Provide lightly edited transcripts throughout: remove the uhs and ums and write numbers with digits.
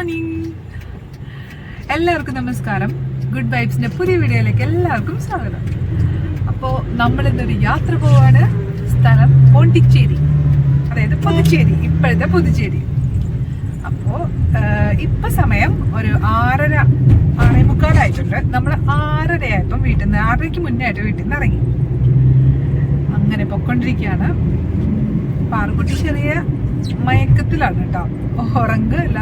Morning. എല്ലാവർക്കും നമസ്കാരം. Good വൈബ്സിന്റെ പുതിയ വീഡിയോയിലേക്ക് എല്ലാവർക്കും സ്വാഗതം. അപ്പോൾ നമ്മളിന്നൊരു യാത്ര പോവാണ്. സ്ഥലം പോണ്ടിച്ചേരി, അതായത് പുതുച്ചേരി, ഇപ്പോഴത്തെ പുതുച്ചേരി. അപ്പോൾ ഇപ്പൊ സമയം ഒരു 6:45 നമ്മൾ 6:30 വീട്ടിൽ നിന്ന് 6:30 മുന്നേ ആയിട്ട് വീട്ടിൽ നിന്ന് ഇറങ്ങി. അങ്ങനെ പൊക്കൊണ്ടിരിക്കുകയാണ്. പാറുക്കുട്ടി ചെറിയ മയക്കത്തിലാണ് കേട്ടോ. ഉറങ്ങല്ല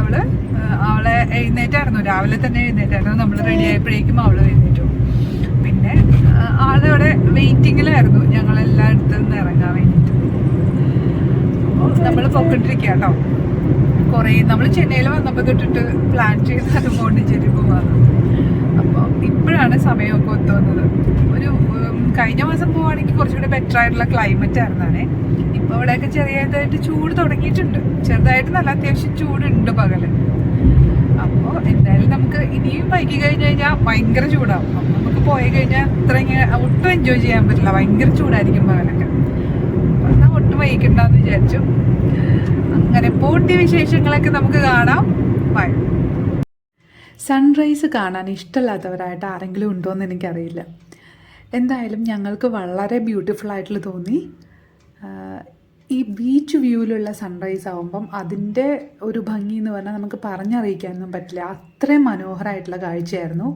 അവളെ എഴുന്നേറ്റായിരുന്നു, രാവിലെ തന്നെ എഴുന്നേറ്റായിരുന്നു. നമ്മൾ റെഡി ആയപ്പോഴേക്കും അവള് എഴുന്നേറ്റു. പിന്നെ ആളവിടെ വെയിറ്റിങ്ങിലായിരുന്നു ഞങ്ങളെല്ലായിടത്തു നിന്ന് ഇറങ്ങാൻ വേണ്ടിയിട്ട്. അപ്പോൾ നമ്മൾ പൊക്കൊണ്ടിരിക്കുക കേട്ടോ. കുറേ നമ്മൾ ചെന്നൈയിൽ വന്നപ്പോൾ തൊട്ടിട്ട് പ്ലാൻ ചെയ്ത് അത് പോണ്ടിച്ചേരി പോവാണ്. അപ്പോൾ ഇപ്പോഴാണ് സമയമൊക്കെ ഒത്തു വന്നത്. ഒരു കഴിഞ്ഞ മാസം പോവുകയാണെങ്കിൽ കുറച്ചുകൂടി ബെറ്റർ ആയിട്ടുള്ള ക്ലൈമറ്റ് ആയിരുന്നാണേ. ഇപ്പോൾ ഇവിടെയൊക്കെ ചെറിയതായിട്ട് ചൂട് തുടങ്ങിയിട്ടുണ്ട്. ചെറുതായിട്ട് നല്ല അത്യാവശ്യം ചൂടുണ്ട് പകല്. അപ്പോൾ എന്തായാലും നമുക്ക് ഇനിയും വൈകി കഴിഞ്ഞ് കഴിഞ്ഞാൽ ഭയങ്കര ചൂടാവും. അപ്പം നമുക്ക് പോയി കഴിഞ്ഞാൽ അത്ര ഇങ്ങനെ ഒട്ടും എൻജോയ് ചെയ്യാൻ പറ്റില്ല. ഭയങ്കര ചൂടായിരിക്കും പകലൊക്കെ. അപ്പം എന്നാൽ ഒട്ടും വൈകിക്കണ്ടെന്ന് വിചാരിച്ചു. അങ്ങനെ പോണ്ടി വിശേഷങ്ങളൊക്കെ നമുക്ക് കാണാം. ബൈ. സൺറൈസ് കാണാൻ ഇഷ്ടമില്ലാത്തവരായിട്ട് ആരെങ്കിലും ഉണ്ടോ എന്ന് എനിക്കറിയില്ല. എന്തായാലും ഞങ്ങൾക്ക് വളരെ ബ്യൂട്ടിഫുൾ ആയിട്ടുള്ള തോന്നി. ഈ ബീച്ച് വ്യൂവിലുള്ള സൺറൈസ് ആകുമ്പം അതിൻ്റെ ഒരു ഭംഗി എന്ന് പറഞ്ഞാൽ നമുക്ക് പറഞ്ഞറിയിക്കാനൊന്നും പറ്റില്ല. അത്രയും മനോഹരമായിട്ടുള്ള കാഴ്ചയായിരുന്നു.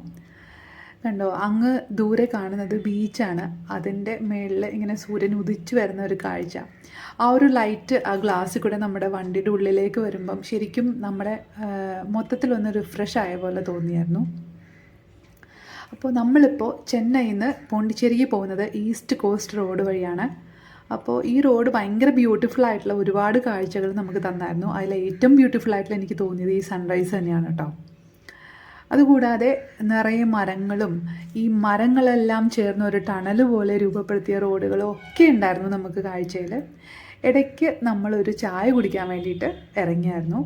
കണ്ടോ, അങ്ങ് ദൂരെ കാണുന്നത് ബീച്ചാണ്. അതിൻ്റെ മേളിൽ ഇങ്ങനെ സൂര്യൻ ഉദിച്ചു വരുന്ന ഒരു കാഴ്ച. ആ ഒരു ലൈറ്റ് ആ ഗ്ലാസ്സിൽ കൂടെ നമ്മുടെ വണ്ടിയുടെ ഉള്ളിലേക്ക് വരുമ്പം ശരിക്കും നമ്മുടെ മൊത്തത്തിലൊന്ന് റിഫ്രഷ് ആയ പോലെ തോന്നിയായിരുന്നു. അപ്പോൾ നമ്മളിപ്പോൾ ചെന്നൈയിൽ നിന്ന് പോണ്ടിച്ചേരിക്ക് പോകുന്നത് ഈസ്റ്റ് കോസ്റ്റ് റോഡ് വഴിയാണ്. അപ്പോൾ ഈ റോഡ് ഭയങ്കര ബ്യൂട്ടിഫുൾ ആയിട്ടുള്ള ഒരുപാട് കാഴ്ചകൾ നമുക്ക് തന്നായിരുന്നു. അതിൽ ഏറ്റവും ബ്യൂട്ടിഫുൾ ആയിട്ടുള്ള എനിക്ക് തോന്നിയത് ഈ സൺറൈസ് തന്നെയാണ് കേട്ടോ. അതുകൂടാതെ നിറയെ മരങ്ങളും ഈ മരങ്ങളെല്ലാം ചേർന്ന ഒരു ടണൽ പോലെ രൂപപ്പെടുത്തിയ റോഡുകളും ഒക്കെ ഉണ്ടായിരുന്നു നമുക്ക് കാഴ്ചയിൽ. ഇടയ്ക്ക് നമ്മളൊരു ചായ കുടിക്കാൻ വേണ്ടിയിട്ട് ഇറങ്ങിയായിരുന്നു.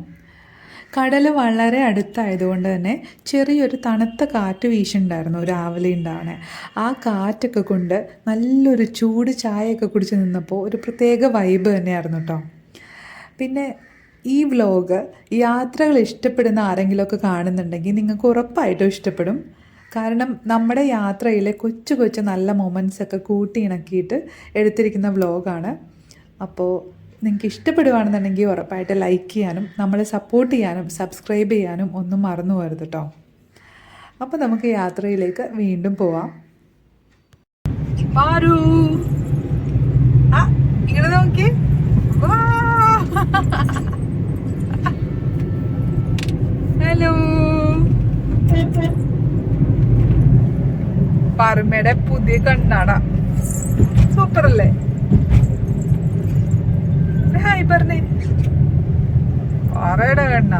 കടൽ വളരെ അടുത്തായതുകൊണ്ട് തന്നെ ചെറിയൊരു തണുത്ത കാറ്റ് വീശുണ്ടായിരുന്നു രാവിലെ ഉണ്ടാവണേ. ആ കാറ്റൊക്കെ കൊണ്ട് നല്ലൊരു ചൂട് ചായയൊക്കെ കുടിച്ച് നിന്നപ്പോൾ ഒരു പ്രത്യേക വൈബ് തന്നെയായിരുന്നു കേട്ടോ. പിന്നെ ഈ വ്ലോഗ് യാത്രകൾ ഇഷ്ടപ്പെടുന്ന ആരെങ്കിലുമൊക്കെ കാണുന്നുണ്ടെങ്കിൽ നിങ്ങൾക്ക് ഉറപ്പായിട്ടും ഇഷ്ടപ്പെടും. കാരണം നമ്മുടെ യാത്രയിലെ കൊച്ചു കൊച്ചു നല്ല മൊമെൻറ്റ്സൊക്കെ കൂട്ടി ഇണക്കിയിട്ട് എടുത്തിരിക്കുന്ന വ്ലോഗാണ്. അപ്പോൾ നിങ്ങൾക്ക് ഇഷ്ടപ്പെടുകയാണെന്നുണ്ടെങ്കിൽ ഉറപ്പായിട്ട് ലൈക്ക് ചെയ്യാനും നമ്മളെ സപ്പോർട്ട് ചെയ്യാനും സബ്സ്ക്രൈബ് ചെയ്യാനും ഒന്നും മറന്നു പോകരുത് കേട്ടോ. അപ്പോൾ നമുക്ക് യാത്രയിലേക്ക് വീണ്ടും പോവാം. ഇങ്ങനെ നോക്കി ഹലോ. പാറുമ്മയുടെ പുതിയ കണ്ണാട സൂപ്പർ അല്ലേ? ഹായ് പറഞ്ഞേ. പാറയുടെ കണ്ണ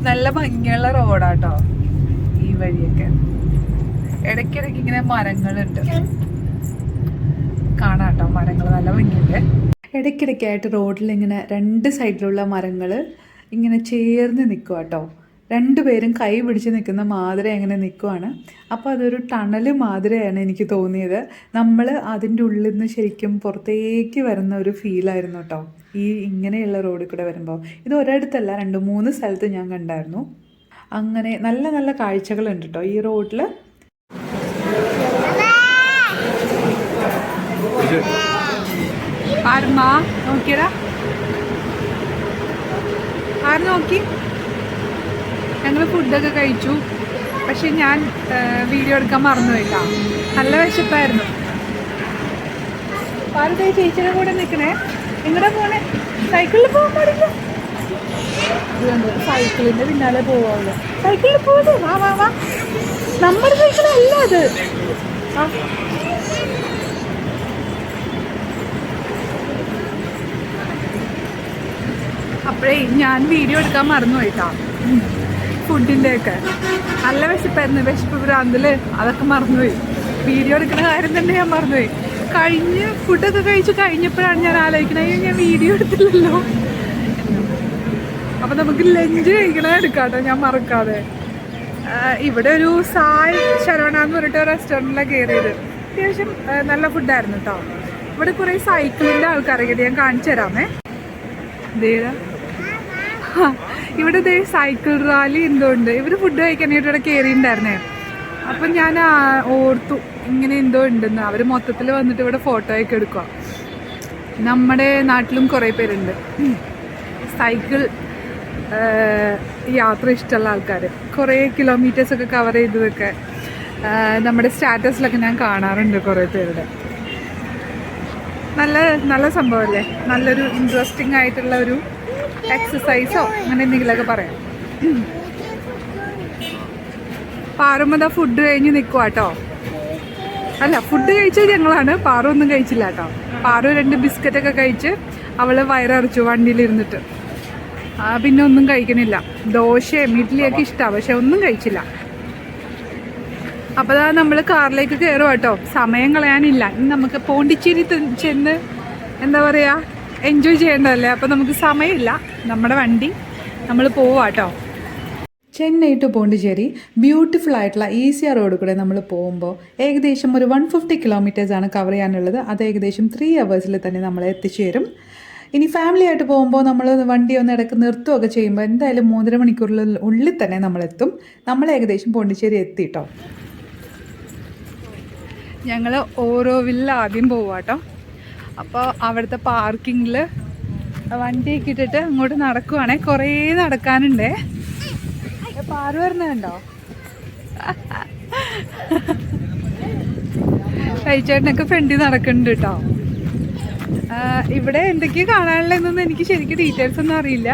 നല്ല ഭംഗിയുള്ള റോഡാട്ടോ ഈ വഴിയൊക്കെ. ഇടയ്ക്കിടയ്ക്ക് ഇങ്ങനെ മരങ്ങളുണ്ട് കാണാട്ടോ. മരങ്ങൾ നല്ല ഭംഗിയുണ്ട്. ഇടയ്ക്കിടയ്ക്കായിട്ട് റോഡിൽ ഇങ്ങനെ രണ്ട് സൈഡിലുള്ള മരങ്ങൾ ഇങ്ങനെ ചേർന്ന് നിൽക്കുക കേട്ടോ. രണ്ടുപേരും കൈ പിടിച്ച് നിൽക്കുന്ന മാതിരി അങ്ങനെ നിൽക്കുവാണ്. അപ്പോൾ അതൊരു ടണൽ മാതിരിയാണ് എനിക്ക് തോന്നിയത്. നമ്മൾ അതിൻ്റെ ഉള്ളിൽ നിന്ന് ശരിക്കും പുറത്തേക്ക് വരുന്ന ഒരു ഫീലായിരുന്നു കേട്ടോ ഈ ഇങ്ങനെയുള്ള റോഡിൽ കൂടെ വരുമ്പോൾ. ഇത് ഒരിടത്തല്ല, 2-3 സ്ഥലത്ത് ഞാൻ കണ്ടായിരുന്നു. അങ്ങനെ നല്ല നല്ല കാഴ്ചകളുണ്ട് കേട്ടോ ഈ റോഡിൽ. നോക്കിയടാ, ആര് നോക്കി. ഞങ്ങൾ ഫുഡൊക്കെ കഴിച്ചു. പക്ഷെ ഞാൻ വീഡിയോ എടുക്കാൻ മറന്നുപോയില്ല. നല്ല വിശപ്പായിരുന്നു. പാർവതി ചേച്ചിയുടെ കൂടെ നിൽക്കണേ. നിങ്ങളുടെ പോണേ സൈക്കിളിൽ പോകാൻ പാടില്ല. സൈക്കിളിൻ്റെ പിന്നാലെ പോവാള്ളൂ. സൈക്കിളിൽ പോകണ്ടേ? വാ വാ വാ. നമ്മുടെ സൈക്കിളല്ല അത്. അപ്പോഴേ ഞാൻ വീഡിയോ എടുക്കാൻ മറന്നുപോയിട്ടാ. ഫുഡിൻ്റെ ഒക്കെ നല്ല വിശപ്പായിരുന്നു. വിശപ്പ് ഭ്രാന്തില് അതൊക്കെ മറന്നുപോയി. വീഡിയോ എടുക്കുന്ന കാര്യം തന്നെ ഞാൻ മറന്നുപോയി. ഫുഡൊക്കെ കഴിച്ച് കഴിഞ്ഞപ്പോഴാണ് ഞാൻ ആലോചിക്കണത്, ഞാൻ വീഡിയോ എടുത്തില്ലല്ലോ. അപ്പം നമുക്ക് ലഞ്ച് കഴിക്കണേ എടുക്കാട്ടോ, ഞാൻ മറക്കാതെ. ഇവിടെ ഒരു സായ് ശരവണ എന്ന് പറഞ്ഞിട്ട് റെസ്റ്റോറൻറ്റിലാണ് കയറിയത്. അത്യാവശ്യം നല്ല ഫുഡായിരുന്നു കേട്ടോ. ഇവിടെ കുറേ സൈക്കിളിൻ്റെ ആൾക്കാരൊക്കെ ഞാൻ കാണിച്ചു തരാമേ. ഇവിടെ സൈക്കിൾ റാലി എന്തുകൊണ്ട് ഇവർ ഫുഡ് കഴിക്കാനായിട്ട് ഇവിടെ കയറിയിട്ടുണ്ടായിരുന്നേ. അപ്പം ഞാൻ ഓർത്തു ഇങ്ങനെ എന്തോ ഉണ്ടെന്ന്. അവർ മൊത്തത്തിൽ വന്നിട്ട് ഇവിടെ ഫോട്ടോയൊക്കെ എടുക്കുക. നമ്മുടെ നാട്ടിലും കുറേ പേരുണ്ട് സൈക്കിൾ യാത്ര ഇഷ്ടമുള്ള ആൾക്കാർ. കുറേ കിലോമീറ്റേഴ്സൊക്കെ കവർ ചെയ്തതൊക്കെ നമ്മുടെ സ്റ്റാറ്റസിലൊക്കെ ഞാൻ കാണാറുണ്ട് കുറേ പേരുടെ. നല്ല നല്ല സംഭവമല്ലേ, നല്ലൊരു ഇൻട്രസ്റ്റിംഗ് ആയിട്ടുള്ള ഒരു എക്സസൈസോ അങ്ങനെ എന്തെങ്കിലുമൊക്കെ പറയാം. പാറുമ്മ ഫുഡ് കഴിഞ്ഞ് നിൽക്കുക കേട്ടോ. അല്ല, ഫുഡ് കഴിച്ചത് ഞങ്ങളാണ്, പാറു ഒന്നും കഴിച്ചില്ല കേട്ടോ. പാറു 2 ബിസ്ക്കറ്റൊക്കെ കഴിച്ച് അവൾ വയറിറച്ചു വണ്ടിയിലിരുന്നിട്ട്. പിന്നെ ഒന്നും കഴിക്കണില്ല. ദോശയും ഇഡ്ഡലിയൊക്കെ ഇഷ്ടമാണ്, പക്ഷെ ഒന്നും കഴിച്ചില്ല. അപ്പോൾ നമ്മൾ കാറിലേക്ക് കയറുക കേട്ടോ. സമയം കളയാനില്ല. ഇനി നമുക്ക് പോണ്ടിച്ചേരി ചെന്ന് എന്താ പറയുക എൻജോയ് ചെയ്യേണ്ടതല്ലേ. അപ്പോൾ നമുക്ക് സമയമില്ല. നമ്മുടെ വണ്ടി നമ്മൾ പോവാം കേട്ടോ. ചെന്നൈ ടു പോണ്ടിച്ചേരി ബ്യൂട്ടിഫുൾ ആയിട്ടുള്ള ഈസിയ റോഡ് കൂടെ നമ്മൾ പോകുമ്പോൾ ഏകദേശം ഒരു 150 കിലോമീറ്റേഴ്സാണ് കവർ ചെയ്യാനുള്ളത്. അത് ഏകദേശം 3 അവേഴ്സിൽ തന്നെ നമ്മളെ എത്തിച്ചേരും. ഇനി ഫാമിലി ആയിട്ട് പോകുമ്പോൾ നമ്മൾ വണ്ടി ഒന്ന് ഇടയ്ക്ക് നിർത്തുകയൊക്കെ ചെയ്യുമ്പോൾ എന്തായാലും 3.5 മണിക്കൂറിനുള്ളിൽ തന്നെ നമ്മളെത്തും. നമ്മൾ ഏകദേശം പോണ്ടിച്ചേരി എത്തിട്ടോ. ഞങ്ങൾ ഓരോവില്ല ആദ്യം പോവാം കേട്ടോ. അപ്പോൾ അവിടുത്തെ പാർക്കിങ്ങിൽ വണ്ടിയൊക്കെ ഇട്ടിട്ട് അങ്ങോട്ട് നടക്കുവാണേ. കുറേ നടക്കാനുണ്ടേ. പാറു വരുന്നുണ്ടോ? കഴിച്ചേട്ടനൊക്കെ ഫ്രണ്ടിൽ നടക്കുന്നുണ്ട് കേട്ടോ. ഇവിടെ എന്തൊക്കെയാ കാണാനുള്ളതെന്നൊന്നും എനിക്ക് ശരിക്കും ഡീറ്റെയിൽസ് ഒന്നും അറിയില്ല.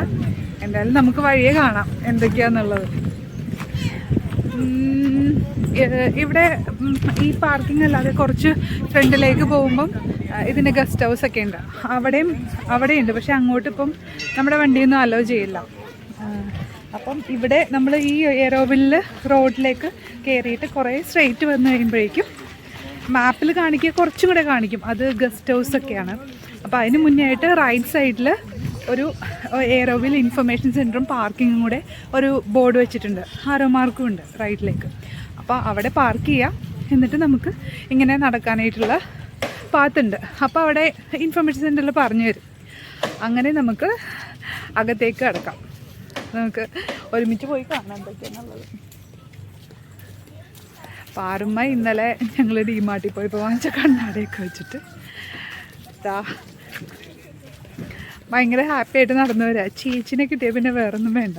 എന്തായാലും നമുക്ക് വഴിയെ കാണാം എന്തൊക്കെയാന്നുള്ളത്. ഇവിടെ ഈ പാർക്കിംഗ് അല്ലാതെ കുറച്ച് ഫ്രണ്ടിലേക്ക് പോകുമ്പം ഇതിൻ്റെ ഗസ്റ്റ് ഹൗസ് ഒക്കെ ഉണ്ട്. അവിടെയുണ്ട്, പക്ഷെ അങ്ങോട്ട് ഇപ്പം നമ്മുടെ വണ്ടിയൊന്നും അലോ ചെയ്യില്ല. അപ്പം ഇവിടെ നമ്മൾ ഈ എയറോവില്ല് റോഡിലേക്ക് കയറിയിട്ട് കുറേ സ്ട്രെയിറ്റ് വന്നു കഴിയുമ്പോഴേക്കും മാപ്പിൽ കാണിക്കുക കുറച്ചും കൂടെ കാണിക്കും അത് ഗസ്റ്റ് ഹൗസൊക്കെയാണ്. അപ്പോൾ അതിന് മുന്നേ ആയിട്ട് റൈറ്റ് സൈഡിൽ ഒരു എയറോവിൽ ഇൻഫർമേഷൻ സെൻറ്ററും പാർക്കിങ്ങും കൂടെ ഒരു ബോർഡ് വെച്ചിട്ടുണ്ട്. ആരോ മാർക്കും ഉണ്ട് റൈറ്റിലേക്ക്. അപ്പോൾ അവിടെ പാർക്ക് ചെയ്യാം. എന്നിട്ട് നമുക്ക് ഇങ്ങനെ നടക്കാനായിട്ടുള്ള പാത്തുണ്ട്. അപ്പോൾ അവിടെ ഇൻഫർമേഷൻ സെൻറ്ററിൽ പറഞ്ഞു തരും. അങ്ങനെ നമുക്ക് അകത്തേക്ക് കിടക്കാം. നമുക്ക് ഒരുമിച്ച് പോയി കാണാൻ എന്തൊക്കെയാണെന്നുള്ളത്. പാറുമ്മ ഇന്നലെ ഞങ്ങൾ ഡിമാർട്ടിൽ പോയപ്പോൾ വാങ്ങിച്ച കണ്ണാടിയൊക്കെ വെച്ചിട്ട് ഭയങ്കര ഹാപ്പി ആയിട്ട് നടന്നു വരിക. ചേച്ചിനെ കിട്ടിയ പിന്നെ വേറൊന്നും വേണ്ട.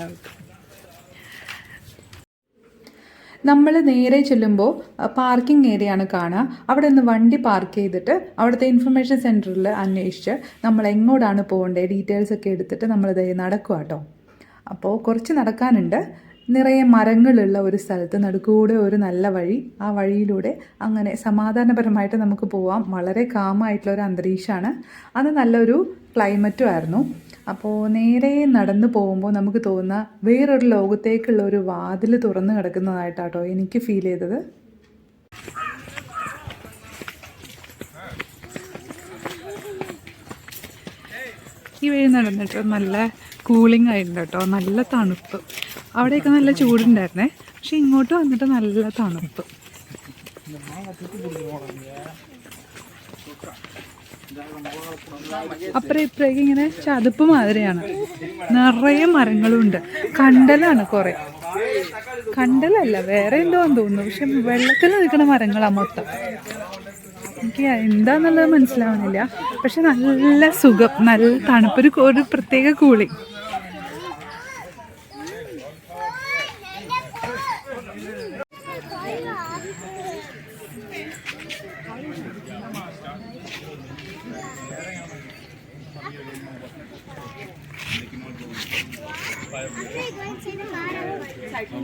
നമ്മൾ നേരെ ചെല്ലുമ്പോൾ പാർക്കിംഗ് ഏരിയ ആണ് കാണുക. അവിടെ നിന്ന് വണ്ടി പാർക്ക് ചെയ്തിട്ട് അവിടുത്തെ ഇൻഫർമേഷൻ സെൻറ്ററിൽ അന്വേഷിച്ച് നമ്മൾ എങ്ങോട്ടാണ് പോകേണ്ടത് ഡീറ്റെയിൽസൊക്കെ എടുത്തിട്ട് നമ്മളിത് നടക്കുക കേട്ടോ. അപ്പോൾ കുറച്ച് നടക്കാനുണ്ട്. നിറയെ മരങ്ങളുള്ള ഒരു സ്ഥലത്ത് നടുക്കൂടെ ഒരു നല്ല വഴി. ആ വഴിയിലൂടെ അങ്ങനെ സമാധാനപരമായിട്ട് നമുക്ക് പോവാം. വളരെ കാമായിട്ടുള്ള ഒരു അന്തരീക്ഷമാണ്. അത് നല്ലൊരു ക്ലൈമറ്റും ആയിരുന്നു. അപ്പോൾ നേരെ നടന്നു പോകുമ്പോൾ നമുക്ക് തോന്നുന്ന വേറൊരു ലോകത്തേക്കുള്ള ഒരു വാതിൽ തുറന്നു കിടക്കുന്നതായിട്ടാട്ടോ എനിക്ക് ഫീൽ ചെയ്തത്. ഈ വഴി നടന്നിട്ട് നല്ല കൂളിംഗ് ആയിട്ടുണ്ട് കേട്ടോ. നല്ല തണുപ്പ്. അവിടെയൊക്കെ നല്ല ചൂടുണ്ടായിരുന്നേ, പക്ഷെ ഇങ്ങോട്ട് വന്നിട്ട് നല്ല തണുപ്പ്. അപ്പുറം ഇപ്പുറേക്ക് ഇങ്ങനെ ചതുപ്പ് മാതിരിയാണ്. നിറയെ മരങ്ങളുണ്ട്. കണ്ടലാണ് കുറേ. കണ്ടലല്ല, വേറെ എന്തോ തോന്നുന്നു. പക്ഷെ വെള്ളത്തിൽ നിൽക്കുന്ന മരങ്ങളാണ് മൊത്തം. എനിക്ക് എന്താന്നുള്ളത് മനസ്സിലാവുന്നില്ല. പക്ഷെ നല്ല സുഖം, നല്ല തണുപ്പൊരു ഒരു പ്രത്യേക cooling.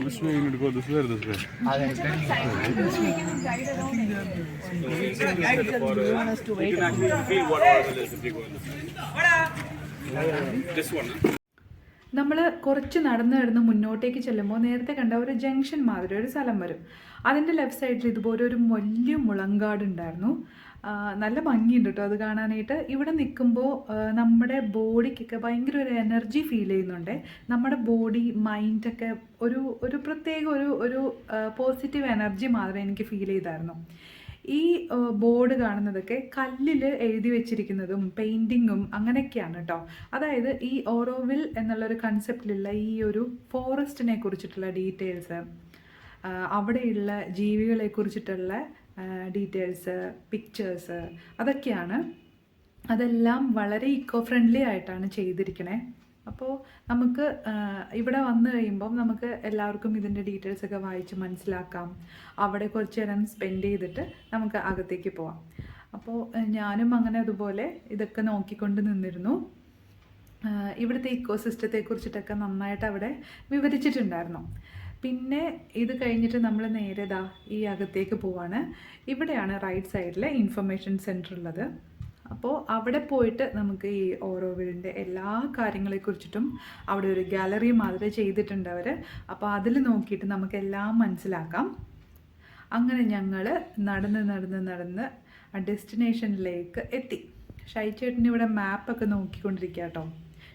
Which way you need to go? This way or this way? നമ്മൾ കുറച്ച് നടന്ന് മുന്നോട്ടേക്ക് ചെല്ലുമ്പോൾ നേരത്തെ കണ്ട ഒരു ജംഗ്ഷൻ മാതിരി ഒരു സ്ഥലം വരും. അതിൻ്റെ ലെഫ്റ്റ് സൈഡിൽ ഇതുപോലെ ഒരു വലിയ മുളങ്കാട് ഉണ്ടായിരുന്നു. നല്ല ഭംഗിയുണ്ട് കേട്ടോ അത് കാണാനായിട്ട്. ഇവിടെ നിൽക്കുമ്പോൾ നമ്മുടെ ബോഡിക്കൊക്കെ ഭയങ്കര ഒരു എനർജി ഫീൽ ചെയ്യുന്നുണ്ട്. നമ്മുടെ ബോഡി മൈൻഡൊക്കെ ഒരു പ്രത്യേക ഒരു പോസിറ്റീവ് എനർജി മാത്രമേ എനിക്ക് ഫീൽ ചെയ്തായിരുന്നു. ഈ ബോർഡ് കാണുന്നതൊക്കെ കല്ലിൽ എഴുതി വെച്ചിരിക്കുന്നതും പെയിൻറ്റിങ്ങും അങ്ങനെയൊക്കെയാണ് കേട്ടോ. അതായത് ഈ ഓറോവിൽ എന്നുള്ളൊരു കൺസെപ്റ്റിലുള്ള ഈ ഒരു ഫോറസ്റ്റിനെ കുറിച്ചിട്ടുള്ള ഡീറ്റെയിൽസ്, അവിടെയുള്ള ജീവികളെ കുറിച്ചിട്ടുള്ള ഡീറ്റെയിൽസ്, പിക്ചേഴ്സ്, അതൊക്കെയാണ്. അതെല്ലാം വളരെ ഇക്കോ ഫ്രണ്ട്ലി ആയിട്ടാണ് ചെയ്തിരിക്കണേ. അപ്പോൾ നമുക്ക് ഇവിടെ വന്നു കഴിയുമ്പം നമുക്ക് എല്ലാവർക്കും ഇതിൻ്റെ ഡീറ്റെയിൽസൊക്കെ വായിച്ച് മനസ്സിലാക്കാം. അവിടെ കുറച്ച് നേരം സ്പെൻഡ് ചെയ്തിട്ട് നമുക്ക് അകത്തേക്ക് പോവാം. അപ്പോൾ ഞാനും അങ്ങനെ അതുപോലെ ഇതൊക്കെ നോക്കിക്കൊണ്ട് നിന്നിരുന്നു. ഇവിടുത്തെ ഇക്കോ സിസ്റ്റത്തെ കുറിച്ചിട്ടൊക്കെ നന്നായിട്ട് അവിടെ വിവരിച്ചിട്ടുണ്ടായിരുന്നു. പിന്നെ ഇത് കഴിഞ്ഞിട്ട് നമ്മൾ നേരെ ഈ അകത്തേക്ക് പോവാണ്. ഇവിടെയാണ് റൈറ്റ് സൈഡിൽ ഇൻഫർമേഷൻ സെൻറ്റർ ഉള്ളത്. അപ്പോൾ അവിടെ പോയിട്ട് നമുക്ക് ഈ ഓറോവിലിൻ്റെ എല്ലാ കാര്യങ്ങളെക്കുറിച്ചിട്ടും അവിടെ ഒരു ഗാലറി മാതിരി ചെയ്തിട്ടുണ്ട് അവർ. അപ്പോൾ അതിൽ നോക്കിയിട്ട് നമുക്കെല്ലാം മനസ്സിലാക്കാം. അങ്ങനെ ഞങ്ങൾ നടന്ന് ആ ഡെസ്റ്റിനേഷനിലേക്ക് എത്തി. ഷൈച്ചേട്ടൻ ഇവിടെ മാപ്പൊക്കെ നോക്കിക്കൊണ്ടിരിക്കുക കേട്ടോ.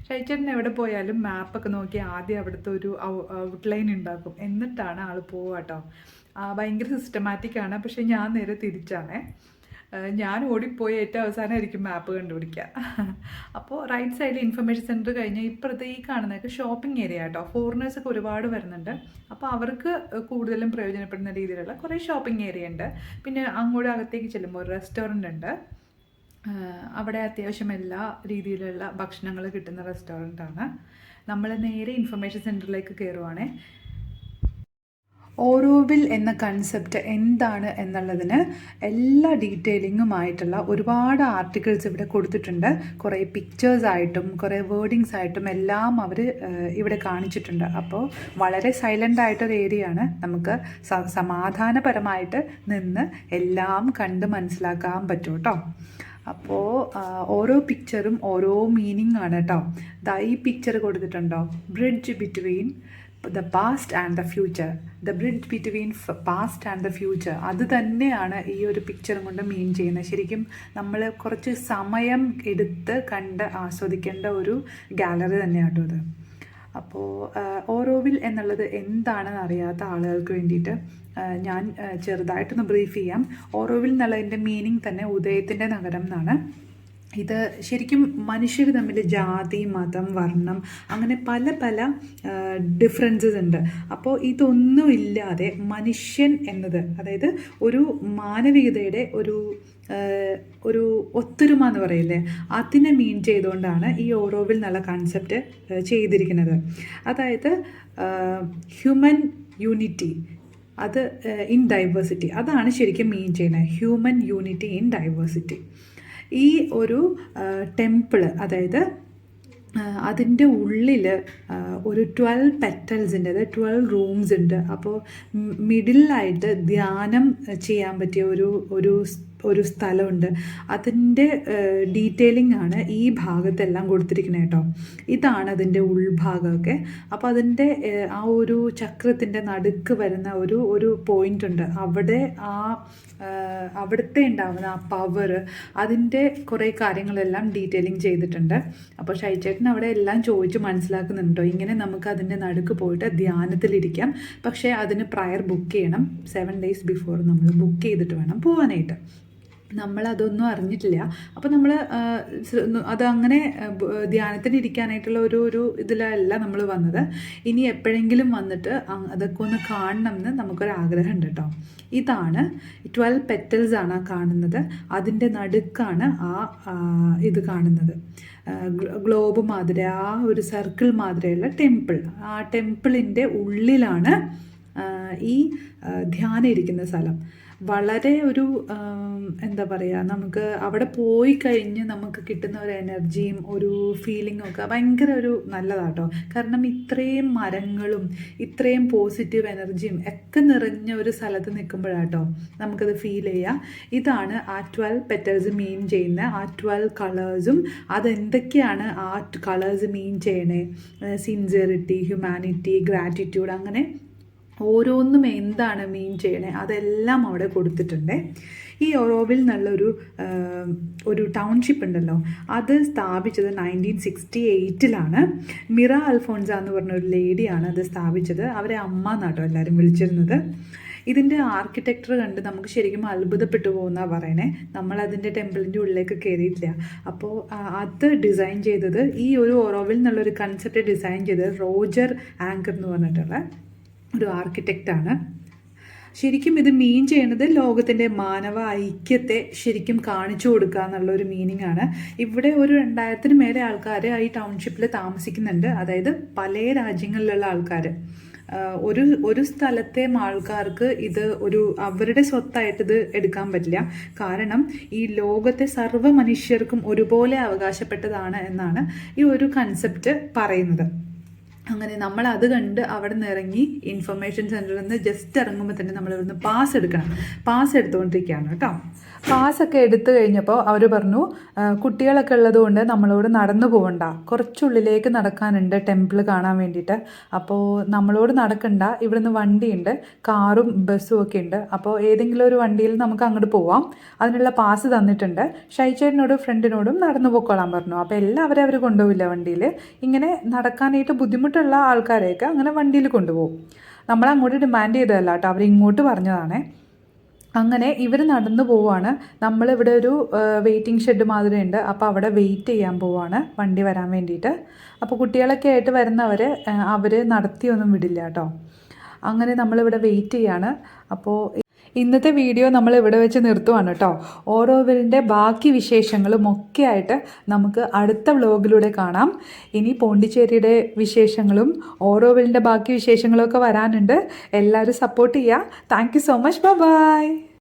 ഷൈച്ചേട്ടൻ എവിടെ പോയാലും മാപ്പൊക്കെ നോക്കി ആദ്യം അവിടുത്തെ ഒരു ഔട്ട്ലൈൻ ഉണ്ടാക്കും, എന്നിട്ടാണ് ആൾ പോവുക കേട്ടോ. ഭയങ്കര സിസ്റ്റമാറ്റിക്കാണ്. പക്ഷേ ഞാൻ നേരെ തിരിച്ചാണേ. ഞാൻ ഓടിപ്പോയി ഏറ്റവും അവസാനമായിരിക്കും മാപ്പ് കണ്ടുപിടിക്കുക. അപ്പോൾ റൈറ്റ് സൈഡിൽ ഇൻഫർമേഷൻ സെൻറ്റർ കഴിഞ്ഞാൽ ഇപ്പുറത്തെ ഈ കാണുന്നതൊക്കെ ഷോപ്പിംഗ് ഏരിയ കേട്ടോ. ഫോറിനേഴ്സൊക്കെ ഒരുപാട് വരുന്നുണ്ട്. അപ്പോൾ അവർക്ക് കൂടുതലും പ്രയോജനപ്പെടുന്ന രീതിയിലുള്ള കുറേ ഷോപ്പിംഗ് ഏരിയ ഉണ്ട്. പിന്നെ അങ്ങോട്ട് അകത്തേക്ക് ചെല്ലുമ്പോൾ ഒരു റെസ്റ്റോറൻ്റ് ഉണ്ട്. അവിടെ അത്യാവശ്യം എല്ലാ രീതിയിലുള്ള ഭക്ഷണങ്ങൾ കിട്ടുന്ന റെസ്റ്റോറൻ്റാണ്. നമ്മൾ നേരെ ഇൻഫർമേഷൻ സെൻറ്ററിലേക്ക് കയറുവാണേ. ഓറോവിൽ എന്ന കൺസെപ്റ്റ് എന്താണ് എന്നുള്ളതിന് എല്ലാ ഡീറ്റെയിലിങ്ങുമായിട്ടുള്ള ഒരുപാട് ആർട്ടിക്കിൾസ് ഇവിടെ കൊടുത്തിട്ടുണ്ട്. കുറേ പിക്ചേഴ്സായിട്ടും കുറേ വേർഡിങ്സ് ആയിട്ടും എല്ലാം അവർ ഇവിടെ കാണിച്ചിട്ടുണ്ട്. അപ്പോൾ വളരെ സൈലൻ്റ് ആയിട്ടൊരു ഏരിയയാണ്. നമുക്ക് സമാധാനപരമായിട്ട് നിന്ന് എല്ലാം കണ്ട് മനസ്സിലാക്കാൻ പറ്റും കേട്ടോ. അപ്പോൾ ഓരോ പിക്ചറും ഓരോ മീനിങ് ആണ് കേട്ടോ. ഈ പിക്ചർ കൊടുത്തിട്ടുണ്ടോ, bridge between the past and the future, the bridge between past and the future. അത് തന്നെയാണ് ഈ ഒരു പിക്ചറും കൊണ്ട് മീൻ ചെയ്യുന്നത്. ശരിക്കും നമ്മൾ കുറച്ച് സമയം എടുത്ത് കണ്ട് ആസ്വദിക്കേണ്ട ഒരു ഗാലറി തന്നെയാണ് കേട്ടോ ഇത്. അപ്പോൾ ഓറോവിൽ എന്നുള്ളത് എന്താണെന്ന് അറിയാത്ത ആളുകൾക്ക് വേണ്ടിയിട്ട് ഞാൻ ചെറുതായിട്ടൊന്ന് ബ്രീഫ് ചെയ്യാം. ഓറോവിൽ എന്നുള്ളതിൻ്റെ മീനിങ് തന്നെ ഉദയത്തിൻ്റെ നഗരം എന്നാണ്. ഇത് ശരിക്കും മനുഷ്യർ തമ്മിൽ ജാതി, മതം, വർണ്ണം അങ്ങനെ പല പല ഡിഫറൻസസ് ഉണ്ട്. അപ്പോൾ ഇതൊന്നുമില്ലാതെ മനുഷ്യൻ എന്നത്, അതായത് ഒരു മാനവികതയുടെ ഒരു ഒത്തൊരുമ എന്ന് പറയില്ലേ, അതിനെ മീൻ ചെയ്തുകൊണ്ടാണ് ഈ ഓറോവിൽ എന്നുള്ള കൺസെപ്റ്റ് ചെയ്തിരിക്കുന്നത്. അതായത് ഹ്യൂമൻ യൂണിറ്റി, അത് ഇൻ ഡൈവേഴ്സിറ്റി, അതാണ് ശരിക്കും മീൻ ചെയ്യുന്നത്. Human unity in diversity. ഈ ഒരു ടെമ്പിള്, അതായത് അതിൻ്റെ ഉള്ളിൽ ഒരു 12 പെറ്റൽസിൻ്റെ, അതായത് 12 റൂംസ് ഉണ്ട്. അപ്പോൾ മിഡിലായിട്ട് ധ്യാനം ചെയ്യാൻ പറ്റിയ ഒരു സ്ഥലമുണ്ട്. അതിൻ്റെ ഡീറ്റെയിലിംഗ് ആണ് ഈ ഭാഗത്തെല്ലാം കൊടുത്തിരിക്കുന്നത് കേട്ടോ. ഇതാണ് അതിൻ്റെ ഉൾഭാഗമൊക്കെ. അപ്പോൾ അതിൻ്റെ ആ ഒരു ചക്രത്തിൻ്റെ നടുക്ക് വരുന്ന ഒരു പോയിൻ്റ് ഉണ്ട്. അവിടുത്തെ ഉണ്ടാവുന്ന ആ പവർ, അതിൻ്റെ കുറേ കാര്യങ്ങളെല്ലാം ഡീറ്റെയിലിംഗ് ചെയ്തിട്ടുണ്ട്. അപ്പോൾ ഷൈച്ചേട്ടൻ അവിടെ എല്ലാം ചോദിച്ച് മനസ്സിലാക്കുന്നുണ്ടോ. ഇങ്ങനെ നമുക്ക് അതിൻ്റെ നടുക്ക് പോയിട്ട് ധ്യാനത്തിലിരിക്കാം. പക്ഷേ അതിന് പ്രയർ ബുക്ക് ചെയ്യണം. 7 days ബിഫോർ നമ്മൾ ബുക്ക് ചെയ്തിട്ട് വേണം പോകാനായിട്ട്. നമ്മളതൊന്നും അറിഞ്ഞിട്ടില്ല. അപ്പോൾ നമ്മൾ അതങ്ങനെ ധ്യാനത്തിന് ഇരിക്കാനായിട്ടുള്ള ഒരു ഇതിലല്ല നമ്മൾ വന്നത്. ഇനി എപ്പോഴെങ്കിലും വന്നിട്ട് അതൊക്കെ ഒന്ന് കാണണം എന്ന് നമുക്കൊരാഗ്രഹം ഉണ്ട് കേട്ടോ. ഇതാണ് 12 പെറ്റൽസ് ആണ് കാണുന്നത്. അതിൻ്റെ നടുക്കാണ് ഇത് കാണുന്നത്. ഗ്ലോബ് മാതിരി, ആ ഒരു സർക്കിൾ മാതിരിയുള്ള ടെമ്പിൾ. ആ ടെമ്പിളിൻ്റെ ഉള്ളിലാണ് ഈ ധ്യാനം ഇരിക്കുന്ന സ്ഥലം. വളരെ ഒരു എന്താ പറയുക, നമുക്ക് അവിടെ പോയി കഴിഞ്ഞ് നമുക്ക് കിട്ടുന്ന ഒരു എനർജിയും ഒരു ഫീലിങ്ങും ഒക്കെ ഭയങ്കര ഒരു നല്ലതാട്ടോ. കാരണം ഇത്രയും മരങ്ങളും ഇത്രയും പോസിറ്റീവ് എനർജിയും ഒക്കെ നിറഞ്ഞ ഒരു സ്ഥലത്ത് നിൽക്കുമ്പോഴാട്ടോ നമുക്കത് ഫീൽ ചെയ്യുക. ഇതാണ് ആ 12 പെറ്റൽസ് മീൻ ചെയ്യുന്ന ആ 12 കളേഴ്സും. അതെന്തൊക്കെയാണ് ആ കളേഴ്സ് മീൻ ചെയ്യണേ, സിൻസിയറിറ്റി, ഹ്യൂമാനിറ്റി, ഗ്രാറ്റിറ്റ്യൂഡ്, അങ്ങനെ ഓരോന്നും എന്താണ് മീൻ ചെയ്യണേ അതെല്ലാം അവിടെ കൊടുത്തിട്ടുണ്ട്. ഈ ഓറോവിൽ എന്നുള്ളൊരു ടൗൺഷിപ്പ് ഉണ്ടല്ലോ, അത് സ്ഥാപിച്ചത് 1968 മിറ അൽഫോൺസ എന്ന് പറഞ്ഞ ഒരു ലേഡിയാണ് അത് സ്ഥാപിച്ചത്. അവരെ അമ്മ എന്നാട്ടോ എല്ലാവരും വിളിച്ചിരുന്നത്. ഇതിൻ്റെ ആർക്കിടെക്ചർ കണ്ട് നമുക്ക് ശരിക്കും അത്ഭുതപ്പെട്ടു പോകുന്നതാണ് പറയണേ. നമ്മളതിൻ്റെ ടെമ്പിളിൻ്റെ ഉള്ളിലേക്ക് കയറിയിട്ടില്ല. അപ്പോൾ അത് ഡിസൈൻ ചെയ്തത്, ഈ ഒരു ഓറോവിൽ എന്നുള്ളൊരു കൺസെപ്റ്റ് ഡിസൈൻ ചെയ്തത് റോജർ ആങ്കർ എന്ന് പറഞ്ഞിട്ടുള്ള ഒരു ആർക്കിടെക്റ്റാണ്. ശരിക്കും ഇത് മീൻ ചെയ്യുന്നത് ലോകത്തിൻ്റെ മാനവ ഐക്യത്തെ ശരിക്കും കാണിച്ചു കൊടുക്കുക എന്നുള്ള ഒരു മീനിങ് ആണ്. ഇവിടെ ഒരു 2000-ന് മേലെ ആൾക്കാർ ഈ ടൗൺഷിപ്പിൽ താമസിക്കുന്നുണ്ട്. അതായത് പല രാജ്യങ്ങളിലുള്ള ആൾക്കാർ. ഒരു സ്ഥലത്തെ ആൾക്കാർക്ക് ഇത് അവരുടെ സ്വത്തായിട്ട് ഇത് എടുക്കാൻ പറ്റില്ല. കാരണം ഈ ലോകത്തെ സർവ്വ മനുഷ്യർക്കും ഒരുപോലെ അവകാശപ്പെട്ടതാണ് എന്നാണ് ഈ ഒരു കൺസെപ്റ്റ് പറയുന്നത്. അങ്ങനെ നമ്മൾ അത് കണ്ട് അവിടെ നിന്ന് ഇറങ്ങി ഇൻഫർമേഷൻ സെൻറ്ററിൽ നിന്ന് ജസ്റ്റ് ഇറങ്ങുമ്പോൾ തന്നെ നമ്മൾ ഇവിടുന്ന് പാസ് എടുക്കണം. പാസ് എടുത്തുകൊണ്ടിരിക്കുകയാണ് കേട്ടോ. പാസ്സൊക്കെ എടുത്തു കഴിഞ്ഞപ്പോൾ അവർ പറഞ്ഞു, കുട്ടികളൊക്കെ ഉള്ളതുകൊണ്ട് നമ്മളോട് നടന്നു പോകണ്ട, കുറച്ചുള്ളിലേക്ക് നടക്കാനുണ്ട് ടെമ്പിൾ കാണാൻ വേണ്ടിയിട്ട്. അപ്പോൾ നമ്മളോട് നടക്കണ്ട, ഇവിടുന്ന് വണ്ടിയുണ്ട്, കാറും ബസ്സും ഒക്കെ ഉണ്ട്. അപ്പോൾ ഏതെങ്കിലും ഒരു വണ്ടിയിൽ നമുക്ക് അങ്ങോട്ട് പോവാം, അതിനുള്ള പാസ് തന്നിട്ടുണ്ട്. ഷൈച്ചേട്ടനോടും ഫ്രണ്ടിനോടും നടന്നു പോയിക്കോളാൻ പറഞ്ഞു. അപ്പോൾ എല്ലാവരും അവർ കൊണ്ടുപോവില്ല വണ്ടിയിൽ. ഇങ്ങനെ നടക്കാനായിട്ട് ബുദ്ധിമുട്ടുള്ള ആൾക്കാരെയൊക്കെ അങ്ങനെ വണ്ടിയിൽ കൊണ്ടുപോകും. നമ്മളങ്ങോട്ട് ഡിമാൻഡ് ചെയ്തതല്ല കേട്ടോ, അവരിങ്ങോട്ട് പറഞ്ഞതാണേ. അങ്ങനെ ഇവർ നടന്നു പോവുകയാണ്. നമ്മളിവിടെ ഒരു വെയിറ്റിംഗ് ഷെഡ് മാതിരി ഉണ്ട്. അപ്പോൾ അവിടെ വെയിറ്റ് ചെയ്യാൻ പോവുകയാണ് വണ്ടി വരാൻ വേണ്ടിയിട്ട്. അപ്പോൾ കുട്ടികളൊക്കെ ആയിട്ട് വരുന്നവർ അവർ നടത്തിയൊന്നും വിടില്ല കേട്ടോ. അങ്ങനെ നമ്മളിവിടെ വെയിറ്റ് ചെയ്യാണ്. അപ്പോൾ ഇന്നത്തെ വീഡിയോ നമ്മൾ ഇവിടെ വെച്ച് നിർത്തുവാണ് കേട്ടോ. ഓരോവലിൻ്റെ ബാക്കി വിശേഷങ്ങളും ഒക്കെ ആയിട്ട് നമുക്ക് അടുത്ത വ്ലോഗിലൂടെ കാണാം. ഇനി പോണ്ടിച്ചേരിയുടെ വിശേഷങ്ങളും ഓരോവലിൻ്റെ ബാക്കി വിശേഷങ്ങളും ഒക്കെ വരാനുണ്ട്. എല്ലാവരും സപ്പോർട്ട് ചെയ്യുക. Thank you so much. By.